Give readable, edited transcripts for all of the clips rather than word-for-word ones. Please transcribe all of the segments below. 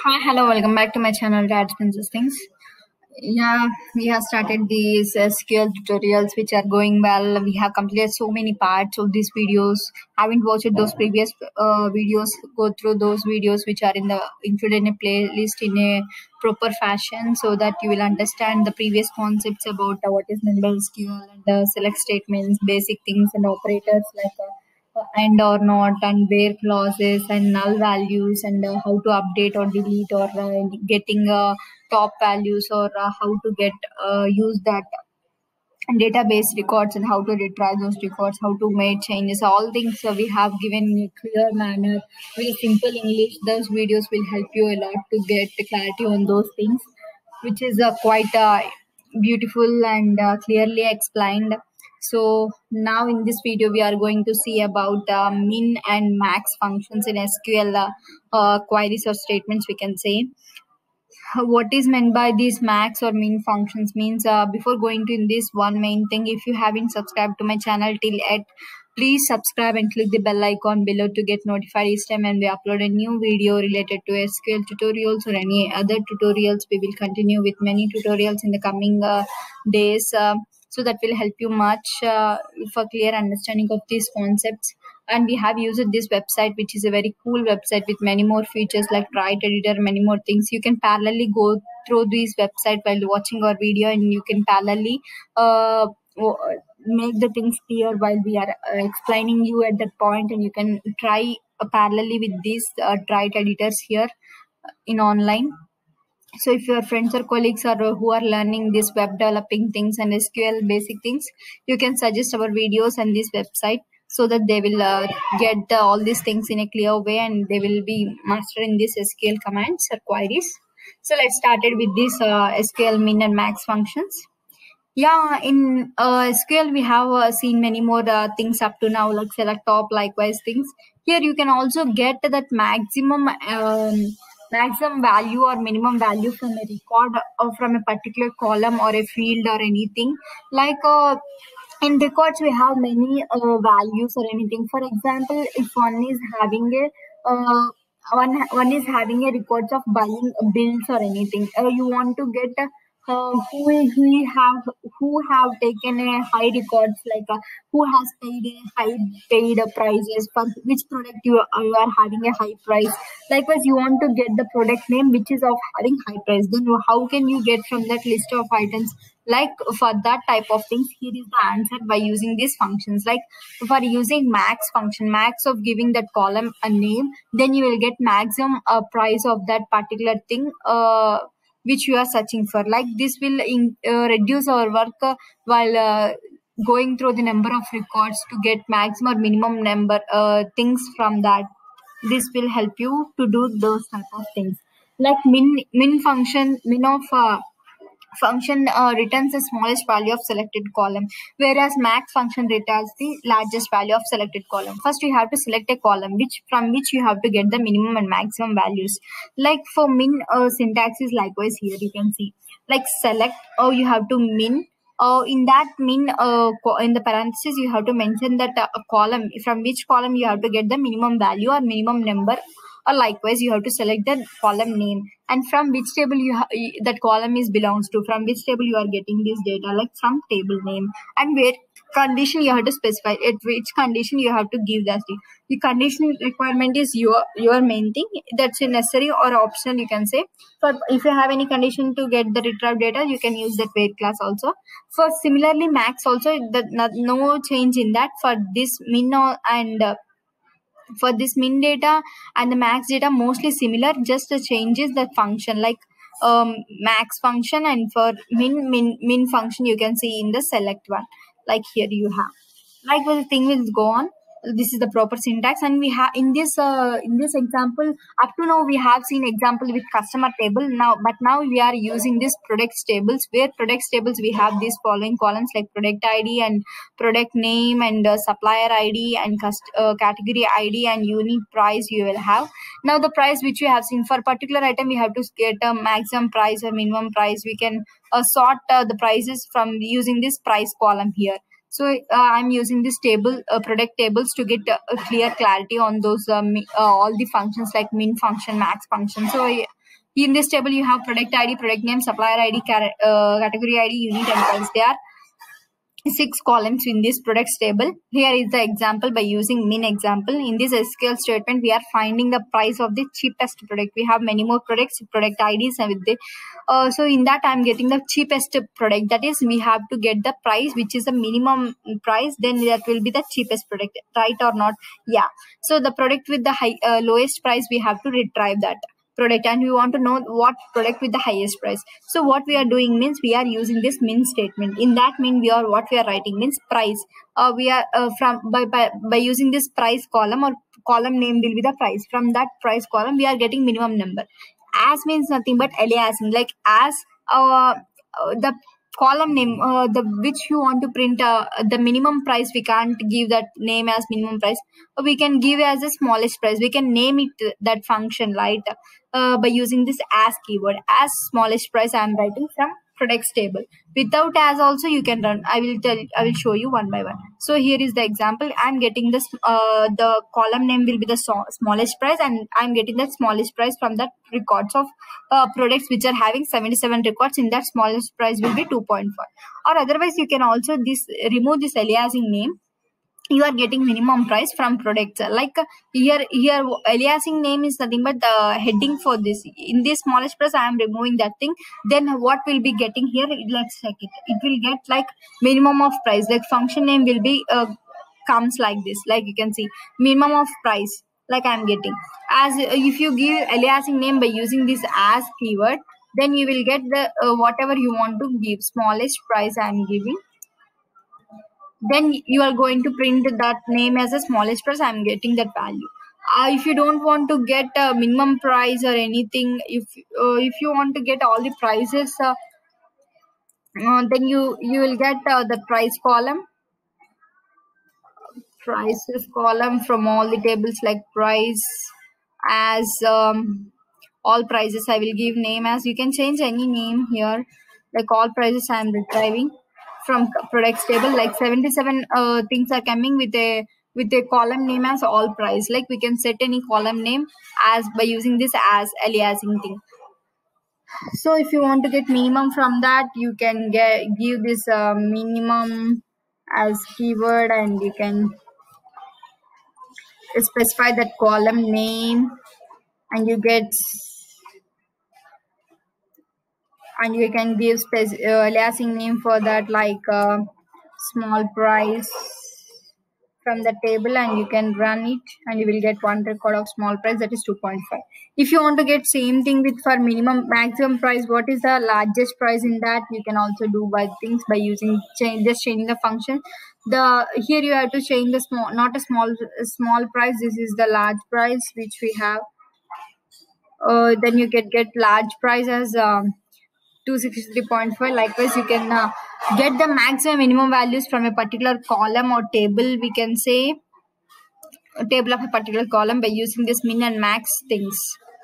Hi, hello, welcome back to my channel, Dad's Princess Things. Yeah, we have started these SQL tutorials which are going well. We have completed so many parts of these videos. Haven't watched those previous videos. Go through those videos which are included in a playlist in a proper fashion so that you will understand the previous concepts about what is meant by SQL and select statements, basic things and operators like and or not and where clauses and null values and how to update or delete or getting top values or how to get use that database records and how to retrieve those records, how to make changes, all things we have given in a clear manner with simple English. Those videos will help you a lot to get clarity on those things, which is quite beautiful and clearly explained. So now in this video we are going to see about min and max functions in SQL queries or statements, we can say. What is meant by these max or min functions means, before going to in this one main thing, if you haven't subscribed to my channel till yet, please subscribe and click the bell icon below to get notified each time when we upload a new video related to SQL tutorials or any other tutorials. We will continue with many tutorials in the coming days, so that will help you much for clear understanding of these concepts. And we have used this website, which is a very cool website with many more features like write editor, many more things. You can parallelly go through this website while watching our video, and you can parallelly make the things clear while we are explaining you at that point, and you can try parallelly with these write editors here in online. So if your friends or colleagues are who are learning this web developing things and SQL basic things, you can suggest our videos and this website so that they will get all these things in a clear way and they will be mastering these SQL commands or queries. So let's start it with this SQL min and max functions. Yeah, in SQL we have seen many more things up to now, like select top, likewise things. Here you can also get that maximum value or minimum value from a record or from a particular column or a field or anything. Like in records we have many values or anything. For example, if one is having a one is having a records of buying bills or anything, you want to get who have taken a high records, like who has paid a high paid prices for which product you are having a high price. Likewise, you want to get the product name which is of having high price. Then how can you get from that list of items? Like for that type of things, here is the answer by using these functions. Like for using max function, max of giving that column a name, then you will get maximum price of that particular thing which you are searching for. Like this will reduce our work while going through the number of records to get maximum or minimum number things from that. This will help you to do those type of things. Like min function, min of function returns the smallest value of selected column, whereas max function returns the largest value of selected column. First you have to select a column from which you have to get the minimum and maximum values. Like for min, syntax is likewise. Here you can see like select, or you have to min. In that min, in the parentheses you have to mention that a column, from which column you have to get the minimum value or minimum number, or likewise you have to select the column name and from which table that column is belongs to, from which table you are getting this data, like from table name, and where condition you have to specify at which condition you have to give that thing. The condition requirement is your main thing, that's a necessary or optional, you can say. But if you have any condition to get the retrieved data, you can use that where class also. For similarly max also, no change in that. For this min and for this min data and the max data mostly similar, just the changes the function, like max function, and for min function you can see in the select one, like here you have. Like the thing will go on. This is the proper syntax, and we have in this example, up to now we have seen example with customer table now, but now we are using this products tables, where products tables we have these following columns like product id and product name and supplier id and category id and unit price you will have. Now the price which you have seen for particular item, we have to get a maximum price or minimum price. We can sort the prices from using this price column here. So I'm using this table, product tables, to get a clear clarity on those all the functions like min function, max function. So In this table, you have product ID, product name, supplier ID, category ID, unit, and price. There are 6 columns in this products table. Here is the example by using min example. In this SQL statement, we are finding the price of the cheapest product. We have many more products, product IDs, and with the so in that I'm getting the cheapest product. That is, we have to get the price which is the minimum price. Then that will be the cheapest product, right or not? Yeah. So the product with the lowest price, we have to retrieve that product, and we want to know what product with the highest price. So what we are doing means we are using this min statement. In that min, what we are writing means price. We are from by using this price column, or column name will be the price. From that price column, we are getting minimum number. As means nothing but aliasing, like as the column name, the which you want to print the minimum price. We can't give that name as minimum price. We can give as the smallest price. We can name it that function, right? By using this as keyword. As smallest price, I am writing from products table. Without as also you can run. I will show you one by one. So here is the example. I'm getting this the column name will be the smallest price, and I'm getting that smallest price from that records of products which are having 77 records. In that, smallest price will be 2.5. Or otherwise, you can also remove this aliasing name. You are getting minimum price from products. Like here aliasing name is nothing but the heading for this. In this smallest price, I am removing that thing. Then what will be getting here? Let's check it. It will get like minimum of price. Like function name will be comes like this. Like you can see minimum of price. Like I am getting as if you give aliasing name by using this as keyword, then you will get the whatever you want to give. Smallest price I am giving. Then you are going to print that name as a smallest price. I'm getting that value. If you don't want to get a minimum price or anything, if you want to get all the prices, then you will get the price column, prices column from all the tables, like price as all prices. I will give name as, you can change any name here, like all prices I am retrieving from products table. Like 77 things are coming with a column name as all price. Like we can set any column name as by using this as aliasing thing. So if you want to get minimum from that, you can give this minimum as keyword, and you can specify that column name, and you get, and you can give aliasing name for that, like small price from the table, and you can run it, and you will get one record of small price, that is 2.5. If you want to get same thing with for minimum maximum price, what is the largest price in that, you can also do by things by using just changing the function. Here you have to change the small, not a small price. This is the large price which we have. Then you can get large price as 263.5. Likewise, you can get the maximum minimum values from a particular column or table. We can say a table of a particular column by using this min and max things.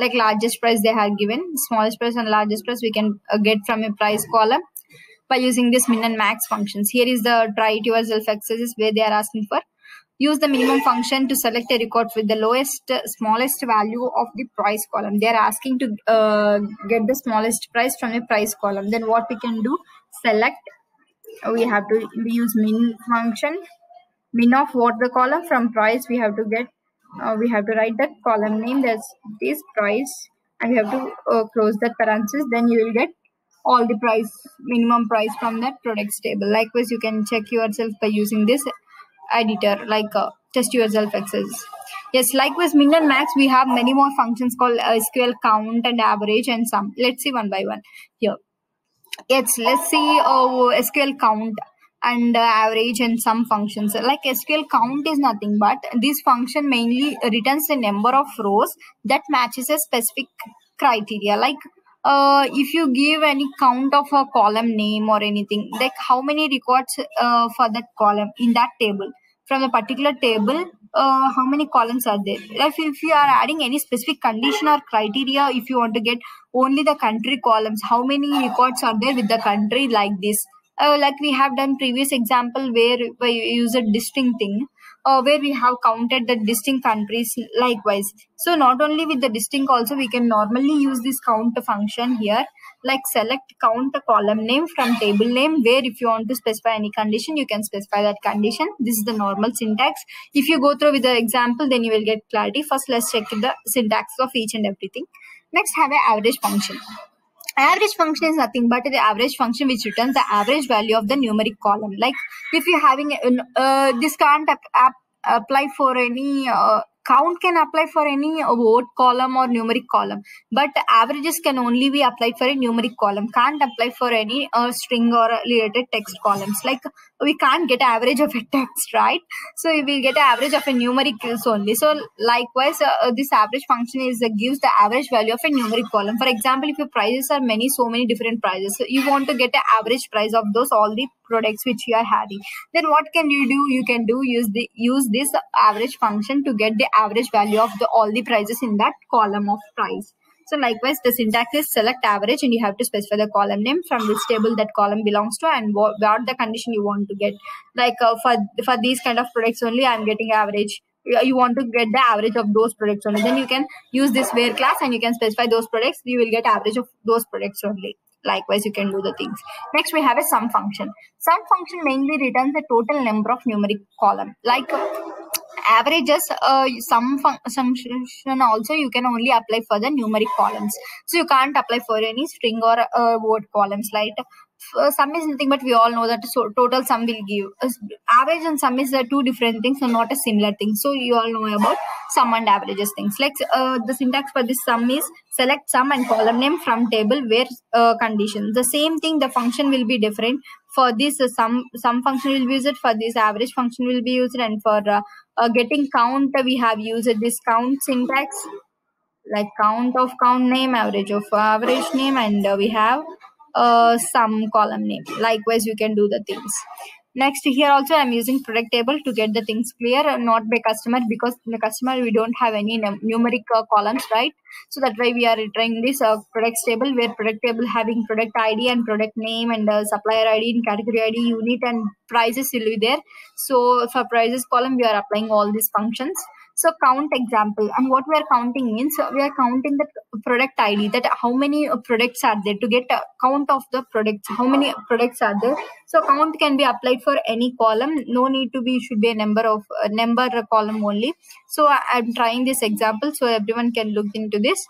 Like largest price they have given, smallest price and largest price we can get from a price column by using this min and max functions. Here is the try it yourself exercise where they are asking for use the minimum function to select a record with the lowest smallest value of the price column. They are asking to get the smallest price from a price column. Then what we can do, select, we have to use min function, min of what the column from price. We have to get we have to write that column name, that's this price, and we have to close that parenthesis. Then you will get all the price, minimum price from that products table. Likewise, you can check yourself by using this editor, like test yourself exercise. Yes, likewise, min and max, we have many more functions called SQL count and average and sum. Let's see one by one here. Yes, let's see SQL count and average and sum functions. Like SQL count is nothing but this function mainly returns the number of rows that matches a specific criteria. Like if you give any count of a column name or anything, like how many records for that column in that table, from a particular table, how many columns are there. If you are adding any specific condition or criteria, if you want to get only the country columns, how many records are there with the country, like this. Like we have done previous example where we use a distinct thing. where we have counted the distinct countries likewise. So not only with the distinct, also we can normally use this count function here, like select count a column name from table name, where if you want to specify any condition, you can specify that condition. This is the normal syntax. If you go through with the example, then you will get clarity. First, let's check the syntax of each and everything. Next, have an average function. Average function is nothing but the average function which returns the average value of the numeric column. Like if you're having this can't apply for any count, can apply for any word column or numeric column, but averages can only be applied for a numeric column, can't apply for any string or related text columns. Like we can't get average of a text, right? So we will get average of a numeric only. So likewise, this average function is gives the average value of a numeric column. For example, if your prices are so many different prices, so you want to get the average price of those all the products which you are having, then what can you do? You can use this average function to get the average value of all the prices in that column of price. So likewise, the syntax is select average, and you have to specify the column name from which table that column belongs to, and what the condition you want to get. Like for these kind of products only, I'm getting average. You want to get the average of those products only, then you can use this where class and you can specify those products. You will get average of those products only. Likewise, you can do the things. Next, we have a sum function. Sum function mainly returns the total number of numeric column. Like averages, sum function also you can only apply for the numeric columns. So you can't apply for any string or word columns. Like sum is nothing but we all know that total sum will give average, and sum is two different things and not a similar thing. So you all know about sum and averages things. Like the syntax for this sum is select sum and column name from table where condition. The same thing, the function will be different. For this sum function will be used, for this average function will be used, and for getting count we have used this count syntax, like count of count name, average of average name, and we have some column name. Likewise, you can do the things. Next, here also I'm using product table to get the things clear, not by customer, because in the customer we don't have any numeric columns, right? So that's why we are trying this products table, where product table having product ID and product name and supplier ID and category ID, unit and prices will be there. So for prices column we are applying all these functions. So count example, and what we are counting means we are counting the product ID, that how many products are there, to get a count of the products, how many products are there. So count can be applied for any column, no need to be, should be a number column only. So I'm trying this example so everyone can look into this.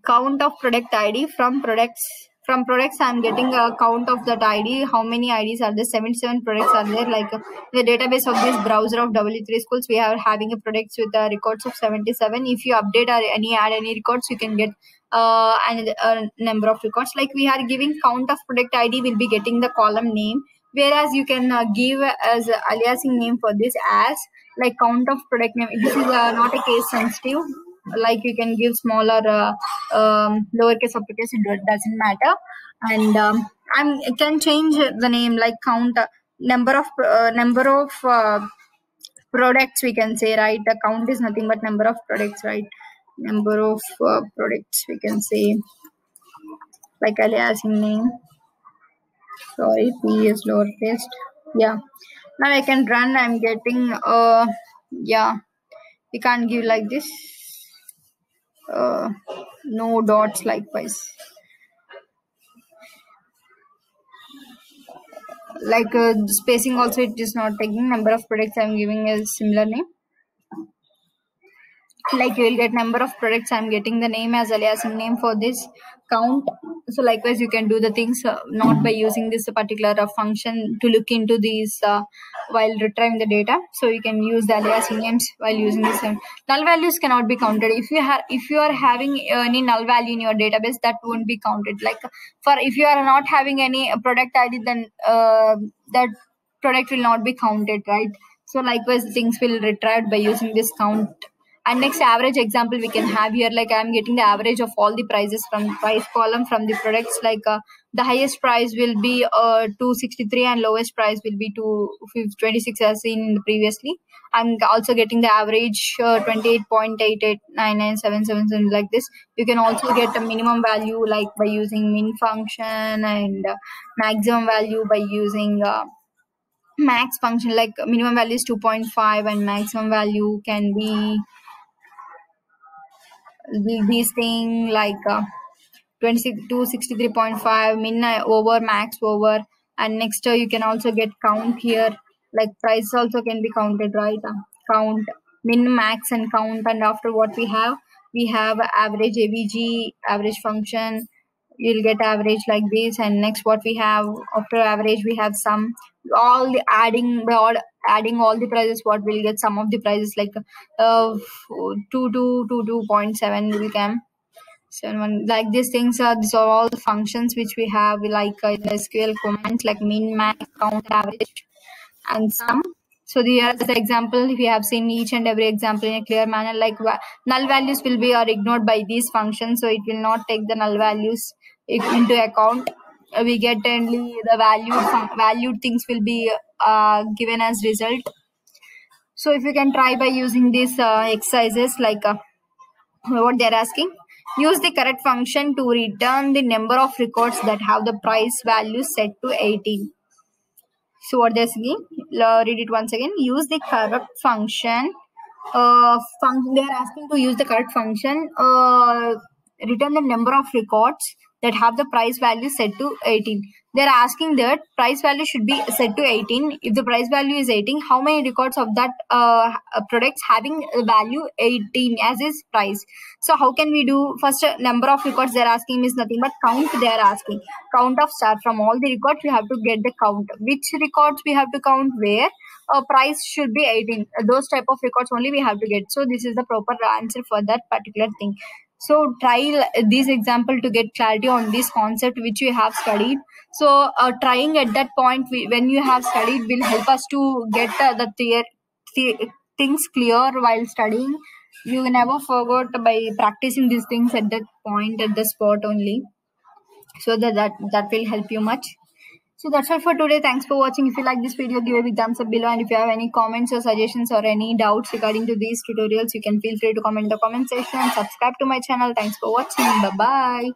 Count of product ID from products. From products, I'm getting a count of that ID. How many IDs are there? 77 products are there. Like the database of this browser of W3 schools, we are having a products with records of 77. If you update or add any records, you can get a number of records. Like we are giving count of product ID, will be getting the column name. Whereas you can give as aliasing name for this as like count of product name. This is not a case sensitive. Like you can give smaller lowercase uppercase, it doesn't matter. And I can change the name, like count number of products, we can say, right? The count is nothing but number of products, right? Number of products, we can say, like aliasing name. Sorry, P is lowercase. Yeah, now I can run. I'm getting yeah, we can't give like this. No dots. Likewise, like spacing also it is not taking. Number of products I'm giving a similar name. Like you will get number of products, I'm getting the name as aliasing name for this count. So likewise, you can do the things not by using this particular function to look into these while retrieving the data. So you can use the aliasing names while using this. Null values cannot be counted. If you are having any null value in your database, that won't be counted. Like for if you are not having any product ID, then that product will not be counted, right? So likewise, things will retrieve by using this count. And next, average example we can have here, like I'm getting the average of all the prices from price column from the products. Like the highest price will be 263 and lowest price will be 226 as seen previously. I'm also getting the average 28.889977 like this. You can also get a minimum value like by using min function, and maximum value by using max function, like minimum value is 2.5 and maximum value can be this thing like 26 to 63.5, min over, max over. And next you can also get count here, like price also can be counted, right? Count min, max and count. And after what we have average, avg, average function. You'll get average like this. And next what we have after average, we have sum. All the adding all the prices, what we'll get sum of the prices, like 2.7 will come 7 like these things are, these are all the functions which we have like in SQL commands, like min, max, count, average and sum. So here is the example. We have seen each and every example in a clear manner, like null values will be are ignored by these functions, so it will not take the null values into account. We get only the valued things will be given as result. So if you can try by using these exercises, like what they're asking, use the correct function to return the number of records that have the price value set to 18. So what they're saying, read it once again. Use the correct function. They're asking to use the correct function. Return the number of records that have the price value set to 18. They're asking that price value should be set to 18. If the price value is 18, how many records of that products having value 18 as its price? So how can we do? First, number of records they're asking is nothing but count. They're asking count of star. From all the records we have to get the count. Which records we have to count? Where price should be 18. Those type of records only we have to get. So this is the proper answer for that particular thing. So try this example to get clarity on this concept which you have studied. So trying at that point when you have studied will help us to get things clear while studying. You never forgot by practicing these things at that point, at the spot only. So that will help you much. So that's all for today. Thanks for watching. If you like this video, give a big thumbs up below. And if you have any comments or suggestions or any doubts regarding to these tutorials, you can feel free to comment in the comment section and subscribe to my channel. Thanks for watching. Bye-bye.